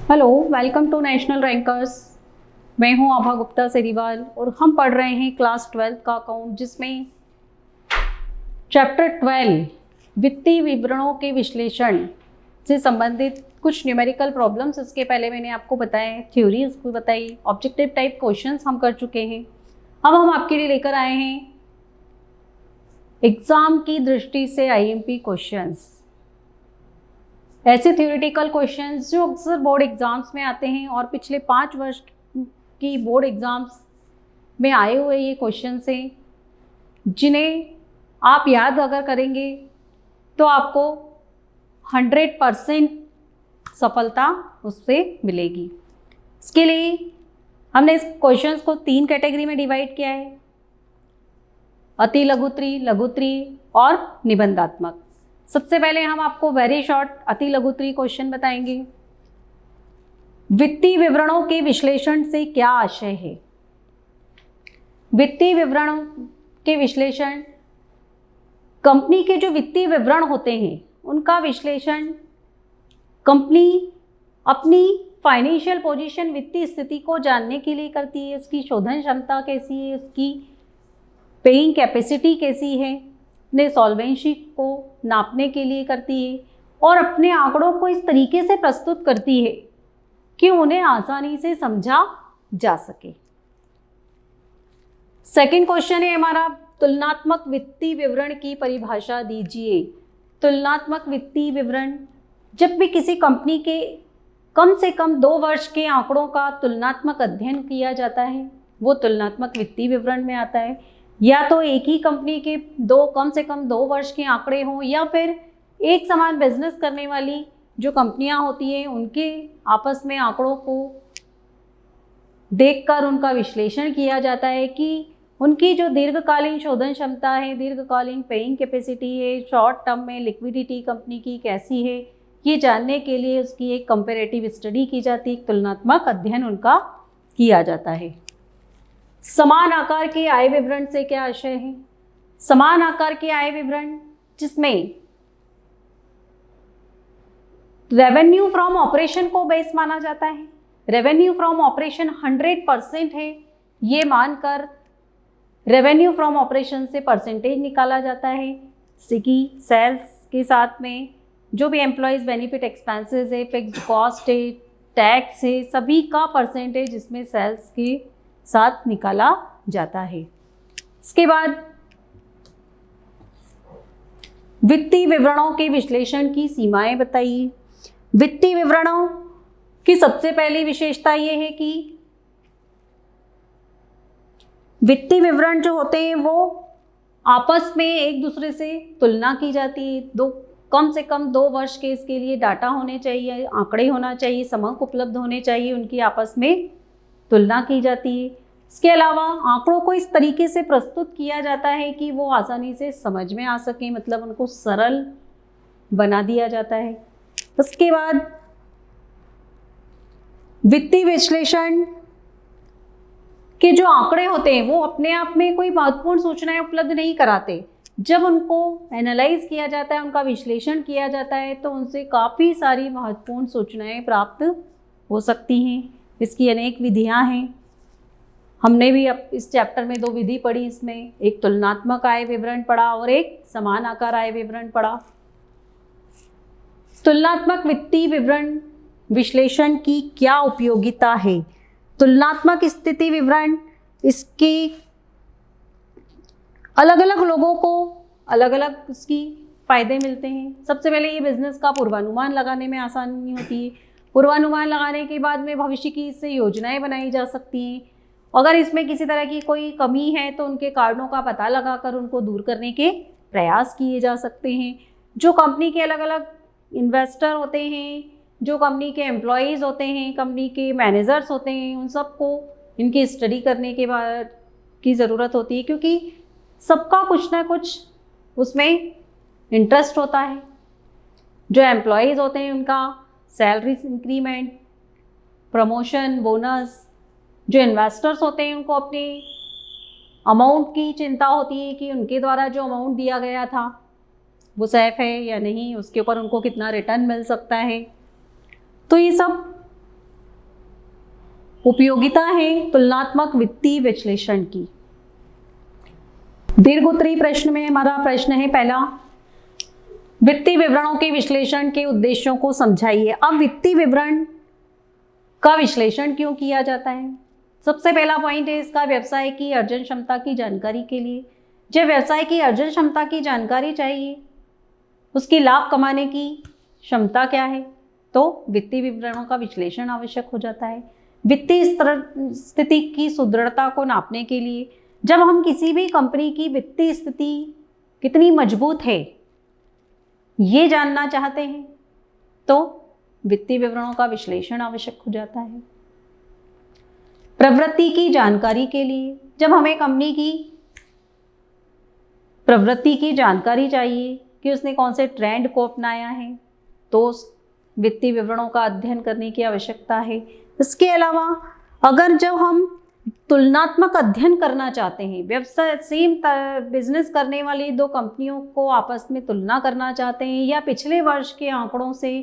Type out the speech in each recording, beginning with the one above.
Hello, welcome to national rankers. मैं हूं आभा गुप्ता सेरीवाल और हम पढ़ रहे हैं क्लास 12 का अकाउंट, जिसमें चैप्टर 12 वित्तीय विवरणों के विश्लेषण से संबंधित कुछ न्यूमेरिकल प्रॉब्लम्स। इसके पहले मैंने आपको बताए, थ्योरी उसको बताई, ऑब्जेक्टिव टाइप क्वेश्चंस हम कर चुके हैं। अब हम आपके लिए लेकर आए हैं एग्जाम की दृष्टि से आईएमपी क्वेश्चंस, ऐसे थ्योरेटिकल क्वेश्चंस जो अक्सर बोर्ड एग्जाम्स में आते हैं और पिछले 5 वर्ष की बोर्ड एग्जाम्स में आए हुए ये क्वेश्चंस हैं, जिन्हें आप याद अगर करेंगे तो आपको 100% सफलता उससे मिलेगी। इसके लिए हमने इस क्वेश्चंस को 3 कैटेगरी में डिवाइड किया है: अति लघुत्री, लघुत्री और निबंधात्मक। सबसे पहले हम आपको वेरी शॉर्ट अति लघुत्री क्वेश्चन बताएंगे। वित्तीय विवरणों के विश्लेषण से क्या आशय है? वित्तीय विवरणों के विश्लेषण, कंपनी के जो वित्तीय विवरण होते हैं उनका विश्लेषण कंपनी अपनी फाइनेंशियल पोजीशन, वित्तीय स्थिति को जानने के लिए करती है। उसकी शोधन क्षमता कैसी है, उसकी पेइंग कैपेसिटी कैसी है, अपने सॉल्वेंसी को नापने के लिए करती है और अपने आंकड़ों को इस तरीके से प्रस्तुत करती है कि उन्हें आसानी से समझा जा सके। सेकंड क्वेश्चन है हमारा, तुलनात्मक वित्तीय विवरण की परिभाषा दीजिए। तुलनात्मक वित्तीय विवरण, जब भी किसी कंपनी के कम से कम 2 वर्ष के आंकड़ों का तुलनात्मक अध्ययन किया जाता है, वो तुलनात्मक वित्तीय विवरण में आता है। या तो एक ही कंपनी के कम से कम 2 वर्ष के आंकड़े हों, या फिर एक समान बिजनेस करने वाली जो कंपनियां होती हैं उनके आपस में आंकड़ों को देखकर उनका विश्लेषण किया जाता है कि उनकी जो दीर्घकालीन शोधन क्षमता है, दीर्घकालीन पेइंग कैपेसिटी है, शॉर्ट टर्म में लिक्विडिटी कंपनी की कैसी है, ये जानने के लिए उसकी एक कंपैरेटिव स्टडी की जाती है, एक तुलनात्मक अध्ययन उनका किया जाता है। समान आकार के आय विवरण से क्या आशय है? समान आकार के आय विवरण जिसमें रेवेन्यू फ्रॉम ऑपरेशन को बेस माना जाता है। रेवेन्यू फ्रॉम ऑपरेशन 100% है, ये मानकर रेवेन्यू फ्रॉम ऑपरेशन से परसेंटेज निकाला जाता है। जैसे कि सेल्स के साथ में जो भी एम्प्लॉयज़ बेनिफिट एक्सपेंसेस है, फिक्स्ड कॉस्ट है, टैक्स है, सभी का परसेंटेज इसमें सेल्स के साथ निकाला जाता है। इसके बाद वित्तीय विवरणों के विश्लेषण की सीमाएं बताइए। वित्तीय विवरणों की सबसे पहली विशेषता ये है कि वित्तीय विवरण जो होते हैं वो आपस में एक दूसरे से तुलना की जाती है। कम से कम 2 वर्ष के इसके लिए डाटा होने चाहिए, आंकड़े होना चाहिए, समक उपलब्ध होने चाहिए, उनकी आपस में तुलना की जाती है। इसके अलावा आंकड़ों को इस तरीके से प्रस्तुत किया जाता है कि वो आसानी से समझ में आ सके, मतलब उनको सरल बना दिया जाता है। उसके बाद वित्तीय विश्लेषण के जो आंकड़े होते हैं वो अपने आप में कोई महत्वपूर्ण सूचनाएं उपलब्ध नहीं कराते। जब उनको एनालाइज किया जाता है, उनका विश्लेषण किया जाता है, तो उनसे काफ़ी सारी महत्वपूर्ण सूचनाएं प्राप्त हो सकती हैं। इसकी अनेक विधियां हैं। हमने भी अब इस चैप्टर में 2 विधि पढ़ी, इसमें एक तुलनात्मक आय विवरण पढ़ा और एक समान आकार आय विवरण पढ़ा। तुलनात्मक वित्तीय विवरण विश्लेषण की क्या उपयोगिता है? तुलनात्मक स्थिति विवरण, इसके अलग अलग लोगों को अलग अलग उसकी फ़ायदे मिलते हैं। सबसे पहले ये बिजनेस का पूर्वानुमान लगाने में आसानी होती है। पूर्वानुमान लगाने के बाद में भविष्य की इससे योजनाएं बनाई जा सकती हैं। अगर इसमें किसी तरह की कोई कमी है तो उनके कारणों का पता लगाकर उनको दूर करने के प्रयास किए जा सकते हैं। जो कंपनी के अलग अलग इन्वेस्टर होते हैं, जो कंपनी के एम्प्लॉयज़ होते हैं, कंपनी के मैनेजर्स होते हैं, उन सबको इनकी स्टडी करने के बाद की ज़रूरत होती है, क्योंकि सबका कुछ ना कुछ उसमें इंटरेस्ट होता है। जो एम्प्लॉयज़ होते हैं उनका सैलरी इंक्रीमेंट, प्रमोशन, बोनस, जो इन्वेस्टर्स होते हैं उनको अपने अमाउंट की चिंता होती है कि उनके द्वारा जो अमाउंट दिया गया था वो सेफ है या नहीं, उसके ऊपर उनको कितना रिटर्न मिल सकता है। तो ये सब उपयोगिता है तुलनात्मक वित्तीय विश्लेषण की। दीर्घोत्तरीय प्रश्न में हमारा प्रश्न है पहला, वित्तीय विवरणों के विश्लेषण के उद्देश्यों को समझाइए। अब वित्तीय विवरण का विश्लेषण क्यों किया जाता है? सबसे पहला पॉइंट है इसका, व्यवसाय की अर्जन क्षमता की जानकारी के लिए। जब व्यवसाय की अर्जन क्षमता की जानकारी चाहिए, उसकी लाभ कमाने की क्षमता क्या है, तो वित्तीय विवरणों का विश्लेषण आवश्यक हो जाता है। वित्तीय स्थिति की सुदृढ़ता को नापने के लिए, जब हम किसी भी कंपनी की वित्तीय स्थिति कितनी मजबूत है ये जानना चाहते हैं, तो वित्तीय विवरणों का विश्लेषण आवश्यक हो जाता है। प्रवृत्ति की जानकारी के लिए, जब हमें कंपनी की प्रवृत्ति की जानकारी चाहिए कि उसने कौन से ट्रेंड को अपनाया है, तो वित्तीय विवरणों का अध्ययन करने की आवश्यकता है। इसके अलावा अगर जब हम तुलनात्मक अध्ययन करना चाहते हैं, व्यवसाय सेम बिजनेस करने वाली दो कंपनियों को आपस में तुलना करना चाहते हैं, या पिछले वर्ष के आंकड़ों से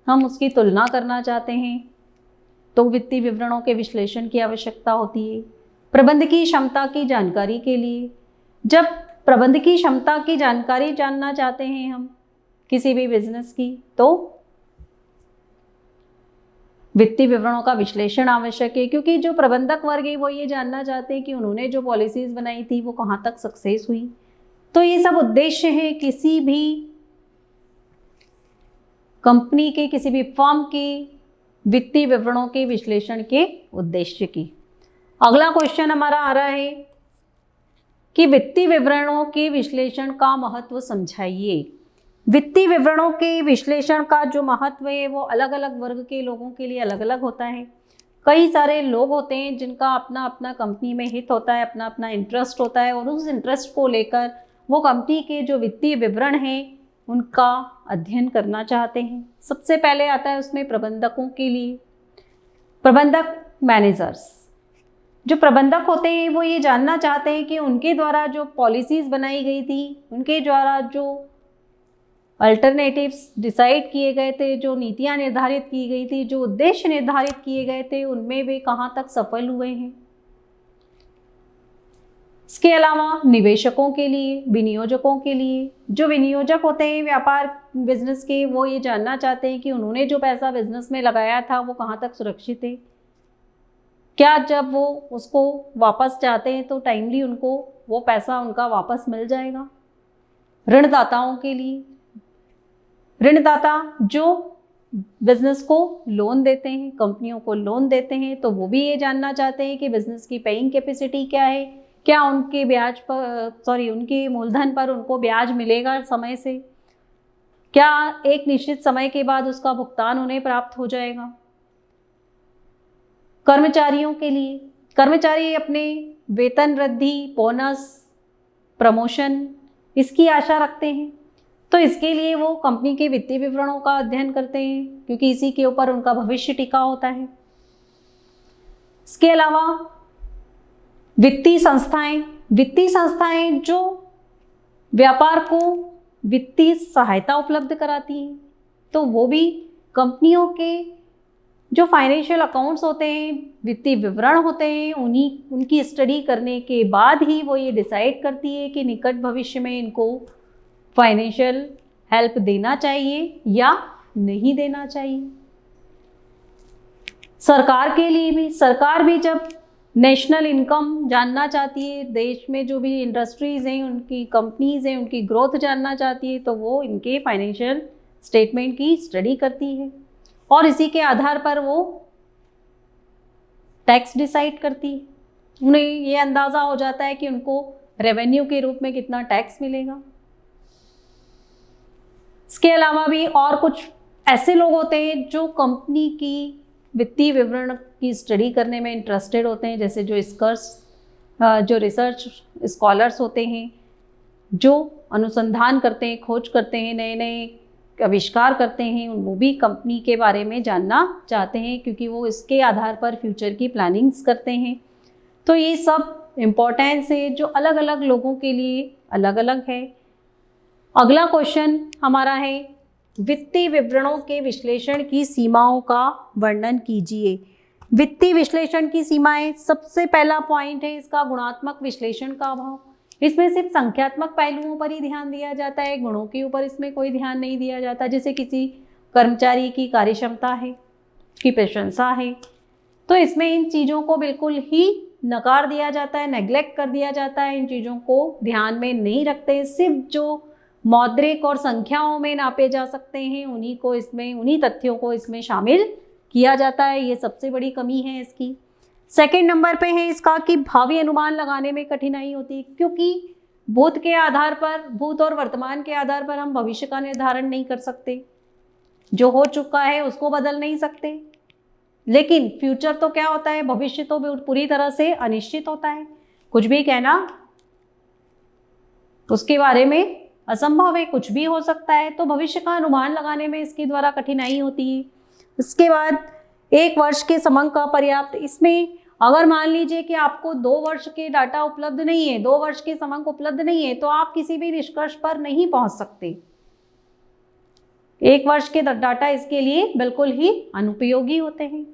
हम उसकी तुलना करना चाहते हैं, तो वित्तीय विवरणों के विश्लेषण की आवश्यकता होती है। प्रबंधकीय क्षमता की जानकारी के लिए, जब प्रबंधकीय क्षमता की जानकारी जानना चाहते हैं हम किसी भी बिजनेस की, तो वित्तीय विवरणों का विश्लेषण आवश्यक है, क्योंकि जो प्रबंधक वर्ग है वो ये जानना चाहते हैं कि उन्होंने जो पॉलिसीज बनाई थी वो कहाँ तक सक्सेस हुई। तो ये सब उद्देश्य है किसी भी कंपनी के, किसी भी फर्म के वित्तीय विवरणों के विश्लेषण के उद्देश्य की। अगला क्वेश्चन हमारा आ रहा है कि वित्तीय विवरणों के विश्लेषण का महत्व समझाइए। वित्तीय विवरणों के विश्लेषण का जो महत्व है वो अलग अलग वर्ग के लोगों के लिए अलग अलग होता है। कई सारे लोग होते हैं जिनका अपना अपना कंपनी में हित होता है, अपना अपना इंटरेस्ट होता है, और उस इंटरेस्ट को लेकर वो कंपनी के जो वित्तीय विवरण हैं उनका अध्ययन करना चाहते हैं। सबसे पहले आता है उसमें प्रबंधकों के लिए, प्रबंधक मैनेजर्स। जो प्रबंधक होते हैं वो ये जानना चाहते हैं कि उनके द्वारा जो पॉलिसीज़ बनाई गई थी, उनके द्वारा जो अल्टरनेटिव्स डिसाइड किए गए थे, जो नीतियां निर्धारित की गई थी, जो उद्देश्य निर्धारित किए गए थे, उनमें वे कहाँ तक सफल हुए हैं। इसके अलावा निवेशकों के लिए, विनियोजकों के लिए, जो विनियोजक होते हैं व्यापार बिजनेस के, वो ये जानना चाहते हैं कि उन्होंने जो पैसा बिजनेस में लगाया था वो कहाँ तक सुरक्षित है, क्या जब वो उसको वापस चाहते हैं तो टाइमली उनको वो पैसा उनका वापस मिल जाएगा। ऋणदाताओं के लिए, ऋणदाता जो बिजनेस को लोन देते हैं, कंपनियों को लोन देते हैं, तो वो भी ये जानना चाहते हैं कि बिजनेस की पेइंग कैपेसिटी क्या है, क्या उनके ब्याज पर उनके मूलधन पर उनको ब्याज मिलेगा समय से, क्या एक निश्चित समय के बाद उसका भुगतान उन्हें प्राप्त हो जाएगा। कर्मचारियों के लिए, कर्मचारी अपने वेतन वृद्धि, बोनस, प्रमोशन इसकी आशा रखते हैं, तो इसके लिए वो कंपनी के वित्तीय विवरणों का अध्ययन करते हैं, क्योंकि इसी के ऊपर उनका भविष्य टिका होता है। इसके अलावा वित्तीय संस्थाएं, वित्तीय संस्थाएं जो व्यापार को वित्तीय सहायता उपलब्ध कराती हैं, तो वो भी कंपनियों के जो फाइनेंशियल अकाउंट्स होते हैं, वित्तीय विवरण होते हैं, उनकी स्टडी करने के बाद ही वो ये डिसाइड करती है कि निकट भविष्य में इनको फाइनेंशियल हेल्प देना चाहिए या नहीं देना चाहिए। सरकार के लिए भी, सरकार भी जब नेशनल इनकम जानना चाहती है, देश में जो भी इंडस्ट्रीज़ हैं, उनकी कंपनीज़ हैं, उनकी ग्रोथ जानना चाहती है, तो वो इनके फाइनेंशियल स्टेटमेंट की स्टडी करती है, और इसी के आधार पर वो टैक्स डिसाइड करती है। उन्हें ये अंदाज़ा हो जाता है कि उनको रेवेन्यू के रूप में कितना टैक्स मिलेगा। इसके अलावा भी और कुछ ऐसे लोग होते हैं जो कंपनी की वित्तीय विवरण की स्टडी करने में इंटरेस्टेड होते हैं, जैसे जो रिसर्च स्कॉलर्स होते हैं, जो अनुसंधान करते हैं, खोज करते हैं, नए नए आविष्कार करते हैं, वो भी कंपनी के बारे में जानना चाहते हैं, क्योंकि वो इसके आधार पर फ्यूचर की प्लानिंग्स करते हैं। तो ये सब इम्पोर्टेंस है जो अलग अलग लोगों के लिए अलग अलग है। अगला क्वेश्चन हमारा है, वित्तीय विवरणों के विश्लेषण की सीमाओं का वर्णन कीजिए। वित्तीय विश्लेषण की सीमाएं, सबसे पहला पॉइंट है इसका गुणात्मक विश्लेषण का अभाव। इसमें सिर्फ संख्यात्मक पहलुओं पर ही ध्यान दिया जाता है, गुणों के ऊपर इसमें कोई ध्यान नहीं दिया जाता। जैसे किसी कर्मचारी की कार्यक्षमता है, की प्रशंसा है, तो इसमें इन चीज़ों को बिल्कुल ही नकार दिया जाता है, नेग्लेक्ट कर दिया जाता है, इन चीज़ों को ध्यान में नहीं रखते। सिर्फ जो मौद्रिक और संख्याओं में नापे जा सकते हैं उन्हीं को इसमें, उन्हीं तथ्यों को इसमें शामिल किया जाता है। ये सबसे बड़ी कमी है इसकी। सेकंड नंबर पे है इसका कि भावी अनुमान लगाने में कठिनाई होती है, क्योंकि भूत के आधार पर, भूत और वर्तमान के आधार पर हम भविष्य का निर्धारण नहीं कर सकते। जो हो चुका है उसको बदल नहीं सकते, लेकिन फ्यूचर तो क्या होता है, भविष्य तो पूरी तरह से अनिश्चित होता है। कुछ भी कहना उसके बारे में असंभव है, कुछ भी हो सकता है। तो भविष्य का अनुमान लगाने में इसके द्वारा कठिनाई होती है। इसके बाद 1 वर्ष के समंक का पर्याप्त, इसमें अगर मान लीजिए कि आपको 2 वर्ष के डाटा उपलब्ध नहीं है, 2 वर्ष के समंक उपलब्ध नहीं है, तो आप किसी भी निष्कर्ष पर नहीं पहुंच सकते। 1 वर्ष के डाटा इसके लिए बिल्कुल ही अनुपयोगी होते हैं।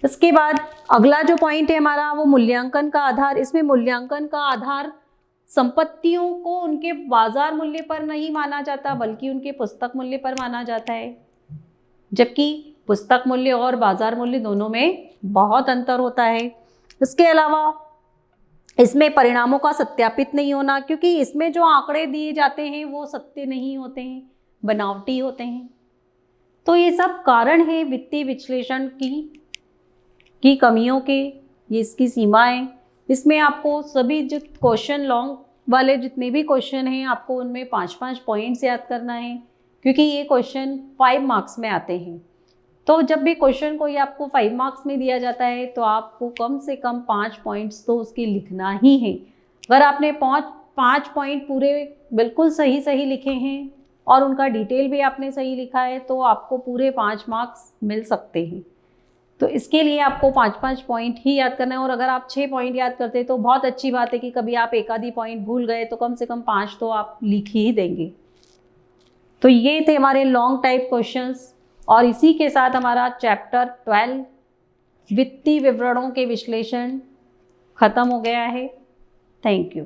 इसके बाद अगला जो पॉइंट है हमारा वो मूल्यांकन का आधार। इसमें मूल्यांकन का आधार संपत्तियों को उनके बाजार मूल्य पर नहीं माना जाता, बल्कि उनके पुस्तक मूल्य पर माना जाता है, जबकि पुस्तक मूल्य और बाजार मूल्य दोनों में बहुत अंतर होता है। इसके अलावा इसमें परिणामों का सत्यापित नहीं होना, क्योंकि इसमें जो आंकड़े दिए जाते हैं वो सत्य नहीं होते हैं, बनावटी होते हैं। तो ये सब कारण है वित्तीय विश्लेषण की कमियों के, ये इसकी सीमाएं। इसमें आपको सभी जो क्वेश्चन लॉन्ग वाले जितने भी क्वेश्चन हैं आपको उनमें 5-5 पॉइंट्स याद करना है, क्योंकि ये क्वेश्चन 5 मार्क्स में आते हैं। तो जब भी क्वेश्चन कोई आपको 5 मार्क्स में दिया जाता है तो आपको कम से कम 5 पॉइंट्स तो उसके लिखना ही है। अगर आपने 5 पॉइंट पूरे बिल्कुल सही लिखे हैं और उनका डिटेल भी आपने सही लिखा है तो आपको पूरे 5 मार्क्स मिल सकते हैं। तो इसके लिए आपको 5-5 पॉइंट ही याद करना है। और अगर आप 6 पॉइंट याद करते तो बहुत अच्छी बात है कि कभी आप एक आधी पॉइंट भूल गए तो कम से कम 5 तो आप लिख ही देंगे। तो ये थे हमारे लॉन्ग टाइप क्वेश्चंस, और इसी के साथ हमारा चैप्टर 12 वित्तीय विवरणों के विश्लेषण खत्म हो गया है। Thank you.